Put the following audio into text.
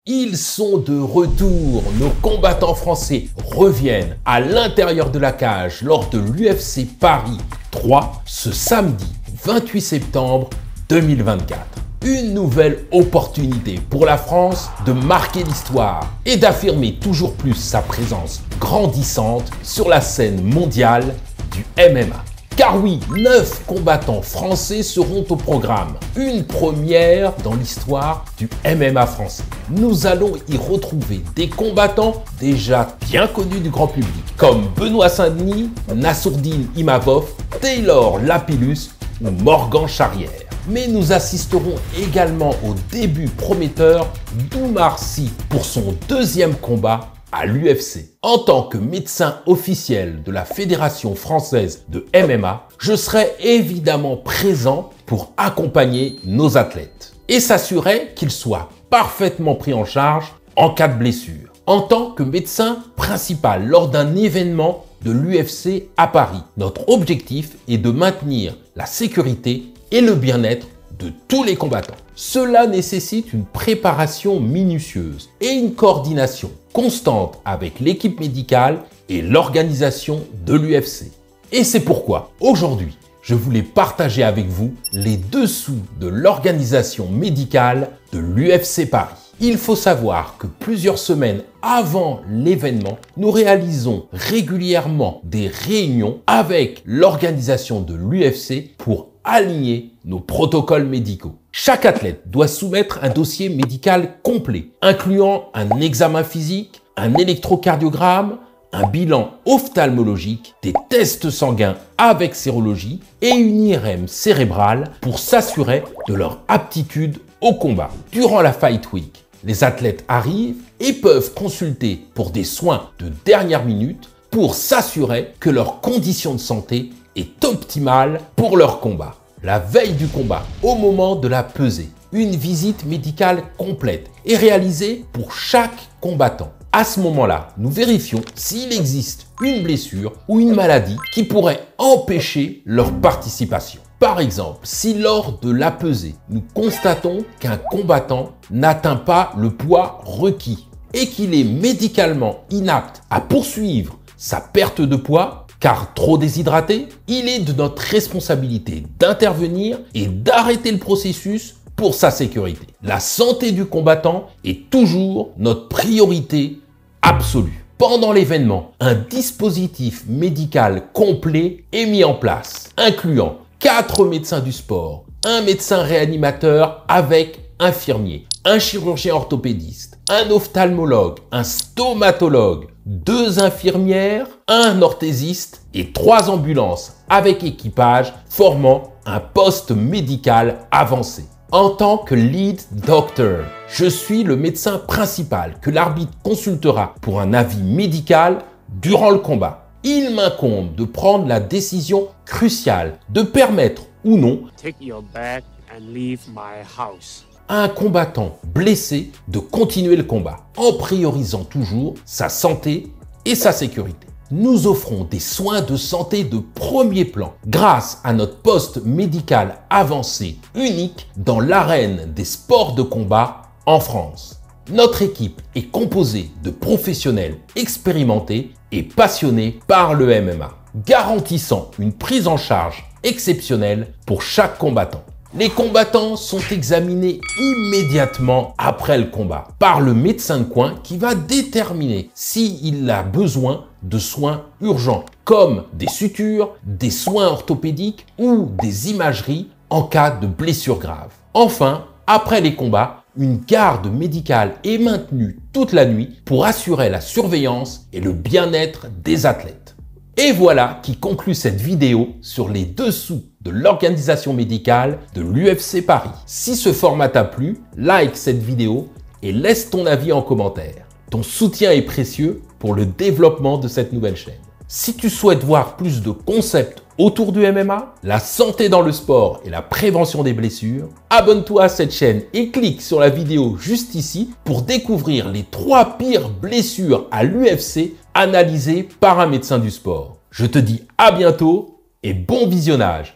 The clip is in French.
Ils sont de retour. Nos combattants français reviennent à l'intérieur de la cage lors de l'UFC Paris 3 ce samedi 28 septembre 2024. Une nouvelle opportunité pour la France de marquer l'histoire et d'affirmer toujours plus sa présence grandissante sur la scène mondiale du MMA. Car oui, 9 combattants français seront au programme. Une première dans l'histoire du MMA français. Nous allons y retrouver des combattants déjà bien connus du grand public, comme Benoît Saint-Denis, Nassourdine Imavov, Taylor Lapillus ou Morgan Charrière. Mais nous assisterons également au début prometteur d'Oumar Sy pour son deuxième combat à l'UFC. En tant que médecin officiel de la Fédération française de MMA, je serai évidemment présent pour accompagner nos athlètes et s'assurer qu'ils soient parfaitement pris en charge en cas de blessure. En tant que médecin principal lors d'un événement de l'UFC à Paris, notre objectif est de maintenir la sécurité et le bien-être de tous les combattants. Cela nécessite une préparation minutieuse et une coordination constante avec l'équipe médicale et l'organisation de l'UFC. Et c'est pourquoi, aujourd'hui, je voulais partager avec vous les dessous de l'organisation médicale de l'UFC Paris. Il faut savoir que plusieurs semaines avant l'événement, nous réalisons régulièrement des réunions avec l'organisation de l'UFC pour aligner nos protocoles médicaux. Chaque athlète doit soumettre un dossier médical complet, incluant un examen physique, un électrocardiogramme, un bilan ophtalmologique, des tests sanguins avec sérologie et une IRM cérébrale pour s'assurer de leur aptitude au combat. Durant la Fight Week, les athlètes arrivent et peuvent consulter pour des soins de dernière minute pour s'assurer que leur condition de santé est optimale pour leur combat. La veille du combat, au moment de la pesée, une visite médicale complète est réalisée pour chaque combattant. À ce moment-là, nous vérifions s'il existe une blessure ou une maladie qui pourrait empêcher leur participation. Par exemple, si lors de la pesée, nous constatons qu'un combattant n'atteint pas le poids requis et qu'il est médicalement inapte à poursuivre sa perte de poids, car trop déshydraté, il est de notre responsabilité d'intervenir et d'arrêter le processus pour sa sécurité. La santé du combattant est toujours notre priorité absolue. Pendant l'événement, un dispositif médical complet est mis en place, incluant 4 médecins du sport, un médecin réanimateur avec infirmier, un chirurgien orthopédiste, un ophtalmologue, un stomatologue, 2 infirmières, un orthésiste et 3 ambulances avec équipage formant un poste médical avancé. En tant que lead doctor, je suis le médecin principal que l'arbitre consultera pour un avis médical durant le combat. Il m'incombe de prendre la décision cruciale de permettre ou non à un combattant blessé de continuer le combat, en priorisant toujours sa santé et sa sécurité. Nous offrons des soins de santé de premier plan grâce à notre poste médical avancé unique dans l'arène des sports de combat en France. Notre équipe est composée de professionnels expérimentés et passionnés par le MMA, garantissant une prise en charge exceptionnelle pour chaque combattant. Les combattants sont examinés immédiatement après le combat par le médecin de coin qui va déterminer s'il a besoin de soins urgents comme des sutures, des soins orthopédiques ou des imageries en cas de blessure grave. Enfin, après les combats, une garde médicale est maintenue toute la nuit pour assurer la surveillance et le bien-être des athlètes. Et voilà qui conclut cette vidéo sur les dessous de l'organisation médicale de l'UFC Paris. Si ce format t'a plu, like cette vidéo et laisse ton avis en commentaire. Ton soutien est précieux pour le développement de cette nouvelle chaîne. Si tu souhaites voir plus de concepts autour du MMA, la santé dans le sport et la prévention des blessures, abonne-toi à cette chaîne et clique sur la vidéo juste ici pour découvrir les 3 pires blessures à l'UFC analysées par un médecin du sport. Je te dis à bientôt et bon visionnage.